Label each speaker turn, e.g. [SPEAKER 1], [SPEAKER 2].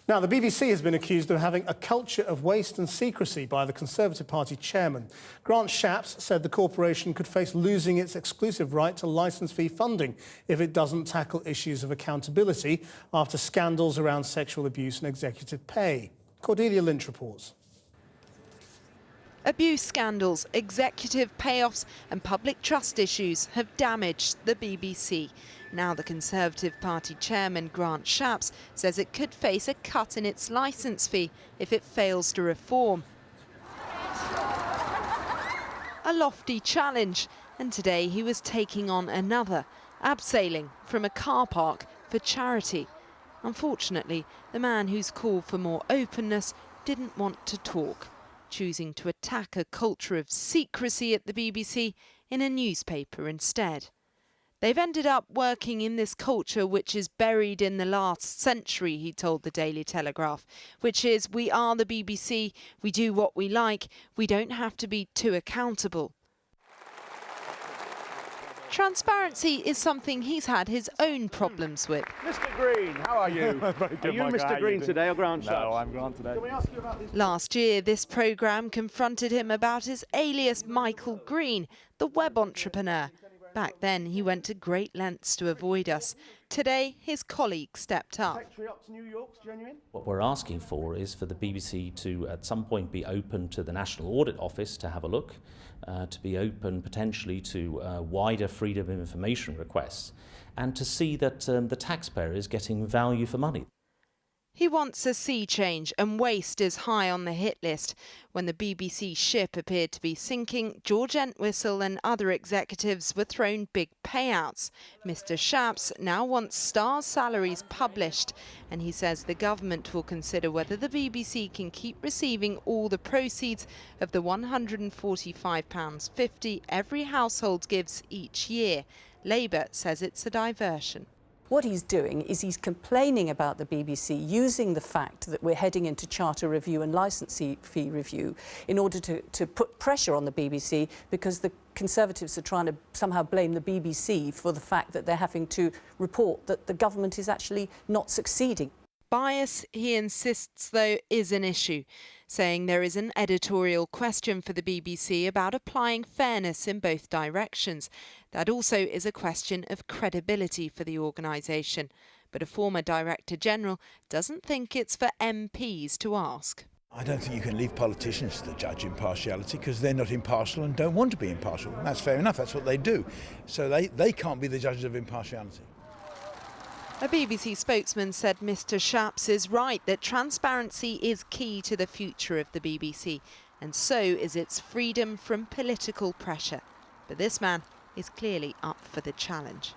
[SPEAKER 1] Now, the BBC has been accused of having a culture of waste and secrecy by the Conservative Party chairman. Grant Shapps said the corporation could face losing its exclusive right to licence fee funding if it doesn't tackle issues of accountability after scandals around sexual abuse and executive pay. Cordelia Lynch reports.
[SPEAKER 2] Abuse scandals, executive payoffs and public trust issues have damaged the BBC. Now the Conservative Party chairman, Grant Shapps, says it could face a cut in its licence fee if it fails to reform. A lofty challenge, and today he was taking on another, abseiling from a car park for charity. Unfortunately, the man whose call for more openness didn't want to talk, choosing to attack a culture of secrecy at the BBC in a newspaper instead. They've ended up working in this culture which is buried in the last century, he told the Daily Telegraph, which is, we are the BBC, we do what we like, we don't have to be too accountable. Transparency is something he's had his own problems with.
[SPEAKER 3] Mr Green, how are you?
[SPEAKER 4] Very good,
[SPEAKER 3] are you
[SPEAKER 4] Michael.
[SPEAKER 3] Mr Green today or Grant Shapps?
[SPEAKER 4] No, I'm Grant today.
[SPEAKER 1] Can we ask you about these?
[SPEAKER 2] Last year, this programme confronted him about his alias Michael Green, the web entrepreneur. Back then, he went to great lengths to avoid us. Today, his colleague stepped up.
[SPEAKER 5] What we're asking for is for the BBC to, at some point, be open to the National Audit Office to have a look, to be open potentially to wider freedom of information requests, and to see that the taxpayer is getting value for money.
[SPEAKER 2] He wants a sea change, and waste is high on the hit list. When the BBC ship appeared to be sinking, George Entwistle and other executives were thrown big payouts. Mr Shapps now wants stars' salaries published, and he says the government will consider whether the BBC can keep receiving all the proceeds of the £145.50 every household gives each year. Labour says it's a diversion.
[SPEAKER 6] What he's doing is he's complaining about the BBC using the fact that we're heading into charter review and licence fee review in order to put pressure on the BBC, because the Conservatives are trying to somehow blame the BBC for the fact that they're having to report that the government is actually not succeeding.
[SPEAKER 2] Bias, he insists, though, is an issue, saying there is an editorial question for the BBC about applying fairness in both directions. That also is a question of credibility for the organisation. But a former Director General doesn't think it's for MPs to ask.
[SPEAKER 7] I don't think you can leave politicians to judge impartiality, because they're not impartial and don't want to be impartial. And that's fair enough, that's what they do. So they can't be the judges of impartiality.
[SPEAKER 2] A BBC spokesman said Mr Shapps is right that transparency is key to the future of the BBC, and so is its freedom from political pressure. But this man is clearly up for the challenge.